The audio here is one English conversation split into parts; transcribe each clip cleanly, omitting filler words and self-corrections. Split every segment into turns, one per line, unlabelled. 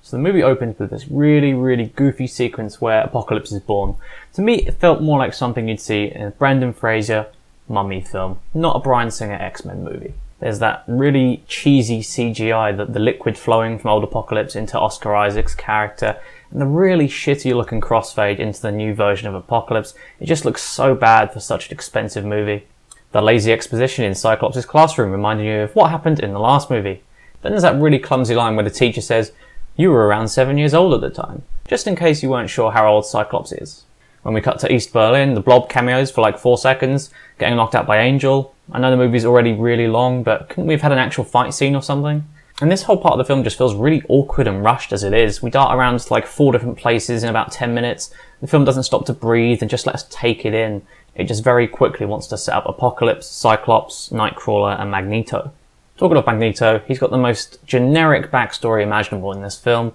So the movie opens with this really, really goofy sequence where Apocalypse is born. To me, it felt more like something you'd see in a Brendan Fraser Mummy film, not a Bryan Singer X-Men movie. There's that really cheesy CGI, the liquid flowing from old Apocalypse into Oscar Isaac's character, and the really shitty looking crossfade into the new version of Apocalypse. It just looks so bad for such an expensive movie. The lazy exposition in Cyclops' classroom reminding you of what happened in the last movie. Then there's that really clumsy line where the teacher says, "You were around 7 years old at the time," just in case you weren't sure how old Cyclops is. When we cut to East Berlin, the Blob cameos for like 4 seconds, getting knocked out by Angel. I know the movie's already really long, but couldn't we have had an actual fight scene or something? And this whole part of the film just feels really awkward and rushed as it is. We dart around to like 4 different places in about 10 minutes. The film doesn't stop to breathe and just let us take it in. It just very quickly wants to set up Apocalypse, Cyclops, Nightcrawler, and Magneto. Talking of Magneto, he's got the most generic backstory imaginable in this film.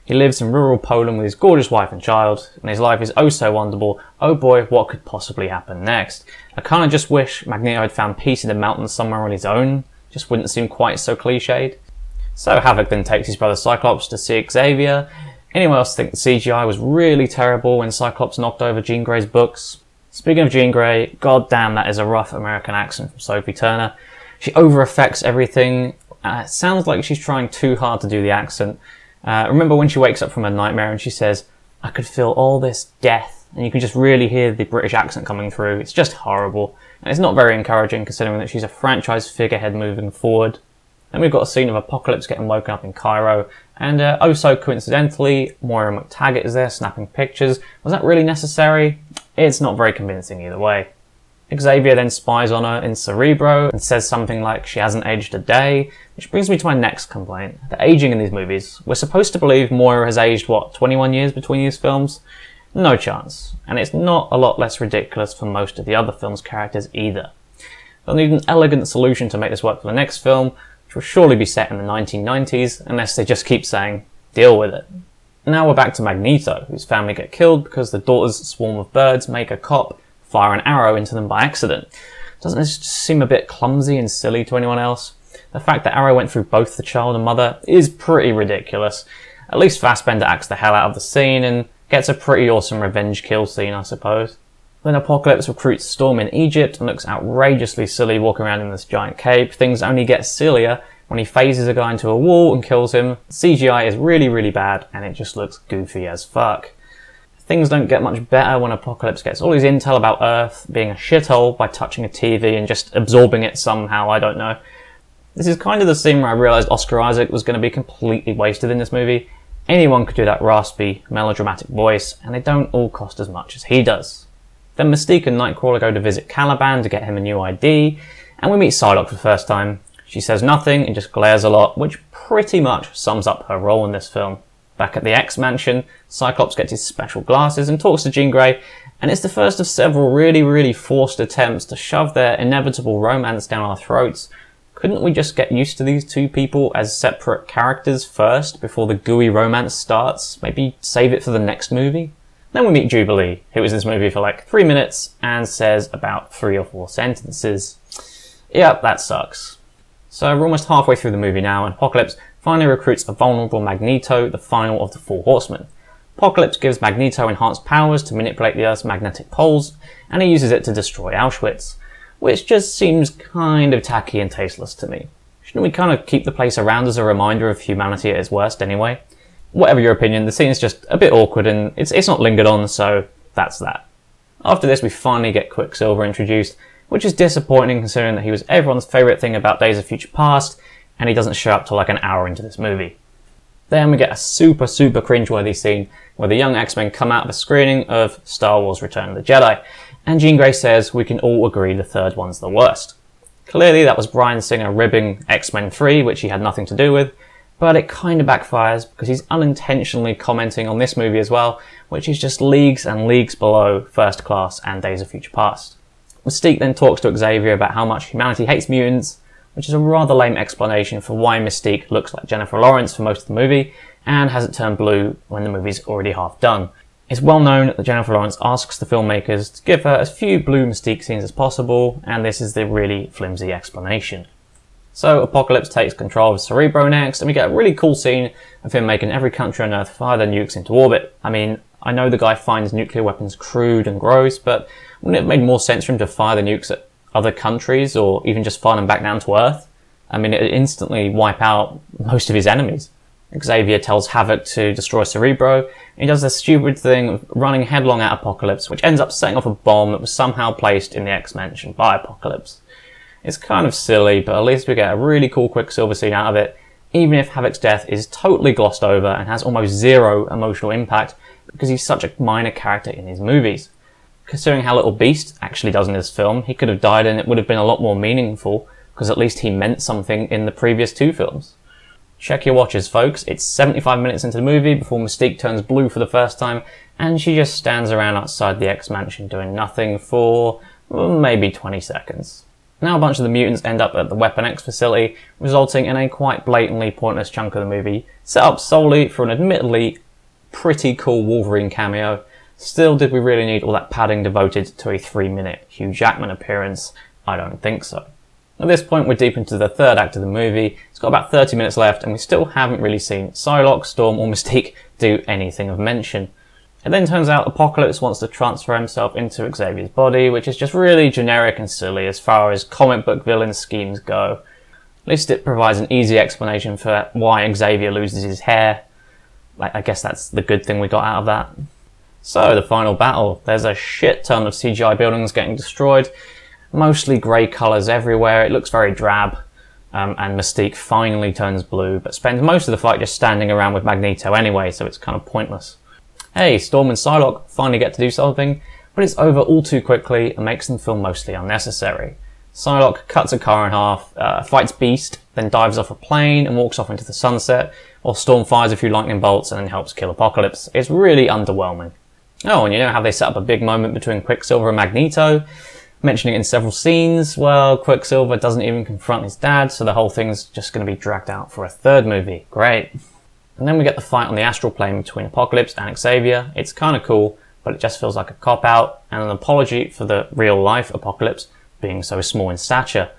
He lives in rural Poland with his gorgeous wife and child, and his life is oh so wonderful. Oh boy, what could possibly happen next? I kinda just wish Magneto had found peace in the mountains somewhere on his own. Just wouldn't seem quite so cliched. So Havoc then takes his brother Cyclops to see Xavier. Anyone else think the CGI was really terrible when Cyclops knocked over Jean Grey's books? Speaking of Jean Grey, goddamn that is a rough American accent from Sophie Turner. She over-affects everything. It sounds like she's trying too hard to do the accent. Remember when she wakes up from her nightmare and she says, "I could feel all this death," and you can just really hear the British accent coming through. It's just horrible, and it's not very encouraging considering that she's a franchise figurehead moving forward. Then we've got a scene of Apocalypse getting woken up in Cairo, and oh so coincidentally, Moira McTaggart is there snapping pictures. Was that really necessary? It's not very convincing either way. Xavier then spies on her in Cerebro and says something like she hasn't aged a day, which brings me to my next complaint. The aging in these movies. We're supposed to believe Moira has aged, 21 years between these films? No chance. And it's not a lot less ridiculous for most of the other film's characters either. They'll need an elegant solution to make this work for the next film, which will surely be set in the 1990s, unless they just keep saying, deal with it. Now we're back to Magneto, whose family get killed because the daughter's swarm of birds make a cop fire an arrow into them by accident. Doesn't this just seem a bit clumsy and silly to anyone else? The fact that arrow went through both the child and mother is pretty ridiculous. At least Fassbender acts the hell out of the scene and gets a pretty awesome revenge kill scene, I suppose. Then Apocalypse recruits Storm in Egypt and looks outrageously silly walking around in this giant cape. Things only get sillier when he phases a guy into a wall and kills him. CGI is really, really bad and it just looks goofy as fuck. Things don't get much better when Apocalypse gets all his intel about Earth being a shithole by touching a TV and just absorbing it somehow, I don't know. This is kind of the scene where I realised Oscar Isaac was going to be completely wasted in this movie. Anyone could do that raspy, melodramatic voice, and they don't all cost as much as he does. Then Mystique and Nightcrawler go to visit Caliban to get him a new ID, and we meet Psylocke for the first time. She says nothing and just glares a lot, which pretty much sums up her role in this film. Back at the X-Mansion, Cyclops gets his special glasses and talks to Jean Grey, and it's the first of several really, really forced attempts to shove their inevitable romance down our throats. Couldn't we just get used to these two people as separate characters first, before the gooey romance starts? Maybe save it for the next movie? Then we meet Jubilee, who is in this movie for like 3 minutes, and says about 3 or 4 sentences. Yep, that sucks. So we're almost halfway through the movie now, and Apocalypse finally recruits a vulnerable Magneto, the final of the 4 Horsemen. Apocalypse gives Magneto enhanced powers to manipulate the Earth's magnetic poles, and he uses it to destroy Auschwitz, which just seems kind of tacky and tasteless to me. Shouldn't we kind of keep the place around as a reminder of humanity at its worst anyway? Whatever your opinion, the scene is just a bit awkward and it's not lingered on, so that's that. After this, we finally get Quicksilver introduced, which is disappointing considering that he was everyone's favourite thing about Days of Future Past, and he doesn't show up till like an hour into this movie. Then we get a super cringeworthy scene where the young X-Men come out of a screening of Star Wars Return of the Jedi, and Jean Grey says we can all agree the third one's the worst. Clearly that was Bryan Singer ribbing X-Men 3, which he had nothing to do with, but it kinda backfires because he's unintentionally commenting on this movie as well, which is just leagues and leagues below First Class and Days of Future Past. Mystique then talks to Xavier about how much humanity hates mutants, which is a rather lame explanation for why Mystique looks like Jennifer Lawrence for most of the movie and hasn't turned blue when the movie's already half done. It's well known that Jennifer Lawrence asks the filmmakers to give her as few blue Mystique scenes as possible, and this is the really flimsy explanation. So Apocalypse takes control of Cerebro next, and we get a really cool scene of him making every country on Earth fire their nukes into orbit. I mean, I know the guy finds nuclear weapons crude and gross, but wouldn't it have made more sense for him to fire the nukes at other countries, or even just fire them back down to Earth? I mean, it would instantly wipe out most of his enemies. Xavier tells Havoc to destroy Cerebro, and he does this stupid thing of running headlong at Apocalypse, which ends up setting off a bomb that was somehow placed in the X-Mansion by Apocalypse. It's kind of silly, but at least we get a really cool Quicksilver scene out of it, even if Havoc's death is totally glossed over and has almost zero emotional impact because he's such a minor character in his movies. Considering how little Beast actually does in this film, he could have died and it would have been a lot more meaningful because at least he meant something in the previous two films. Check your watches, folks. It's 75 minutes into the movie before Mystique turns blue for the first time, and she just stands around outside the X-Mansion doing nothing for maybe 20 seconds. Now a bunch of the mutants end up at the Weapon X facility, resulting in a quite blatantly pointless chunk of the movie, set up solely for an admittedly pretty cool Wolverine cameo. Still, did we really need all that padding devoted to a 3-minute Hugh Jackman appearance? I don't think so. At this point, we're deep into the third act of the movie. It's got about 30 minutes left, and we still haven't really seen Psylocke, Storm, or Mystique do anything of mention. It then turns out Apocalypse wants to transfer himself into Xavier's body, which is just really generic and silly as far as comic book villain schemes go. At least it provides an easy explanation for why Xavier loses his hair. I guess that's the good thing we got out of that. So, the final battle. There's a shit ton of CGI buildings getting destroyed. Mostly grey colours everywhere, it looks very drab, and Mystique finally turns blue, but spends most of the fight just standing around with Magneto anyway, so it's kind of pointless. Hey, Storm and Psylocke finally get to do something, but it's over all too quickly and makes them feel mostly unnecessary. Psylocke cuts a car in half, fights Beast, then dives off a plane and walks off into the sunset, while Storm fires a few lightning bolts and then helps kill Apocalypse. It's really underwhelming. Oh, and you know how they set up a big moment between Quicksilver and Magneto? Mentioning it in several scenes, well, Quicksilver doesn't even confront his dad, so the whole thing's just going to be dragged out for a third movie. Great. And then we get the fight on the astral plane between Apocalypse and Xavier. It's kind of cool, but it just feels like a cop-out and an apology for the real-life Apocalypse being so small in stature.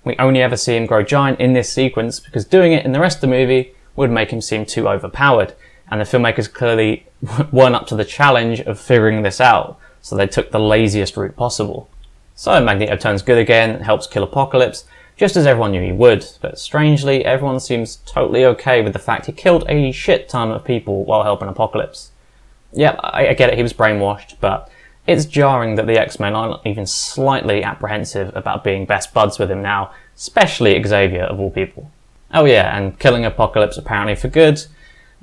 We only ever see him grow giant in this sequence because doing it in the rest of the movie would make him seem too overpowered, and the filmmakers clearly weren't up to the challenge of figuring this out, so they took the laziest route possible. So Magneto turns good again and helps kill Apocalypse, just as everyone knew he would, but strangely everyone seems totally okay with the fact he killed a shit ton of people while helping Apocalypse. Yep, I get it, he was brainwashed, but it's jarring that the X-Men aren't even slightly apprehensive about being best buds with him now, especially Xavier of all people. Oh yeah, and killing Apocalypse apparently for good.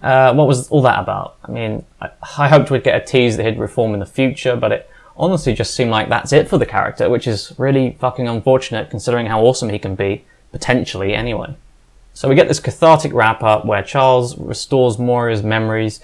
What was all that about? I mean, I hoped we'd get a tease that he'd reform in the future, but it honestly just seemed like that's it for the character, which is really fucking unfortunate considering how awesome he can be, potentially anyway. So we get this cathartic wrap-up where Charles restores Moira's memories,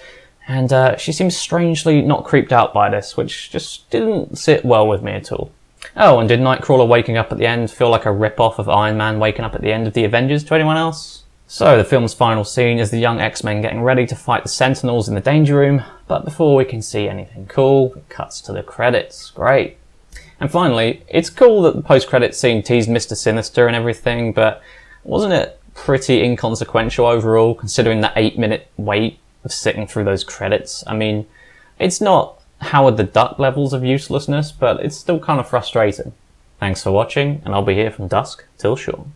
and she seems strangely not creeped out by this, which just didn't sit well with me at all. Oh, and did Nightcrawler waking up at the end feel like a rip-off of Iron Man waking up at the end of the Avengers to anyone else? So, the film's final scene is the young X-Men getting ready to fight the Sentinels in the Danger Room, but before we can see anything cool, it cuts to the credits. Great. And finally, it's cool that the post-credits scene teased Mr. Sinister and everything, but wasn't it pretty inconsequential overall, considering that 8-minute wait of sitting through those credits? I mean, it's not Howard the Duck levels of uselessness, but it's still kind of frustrating. Thanks for watching, and I'll be here from dusk till dawn.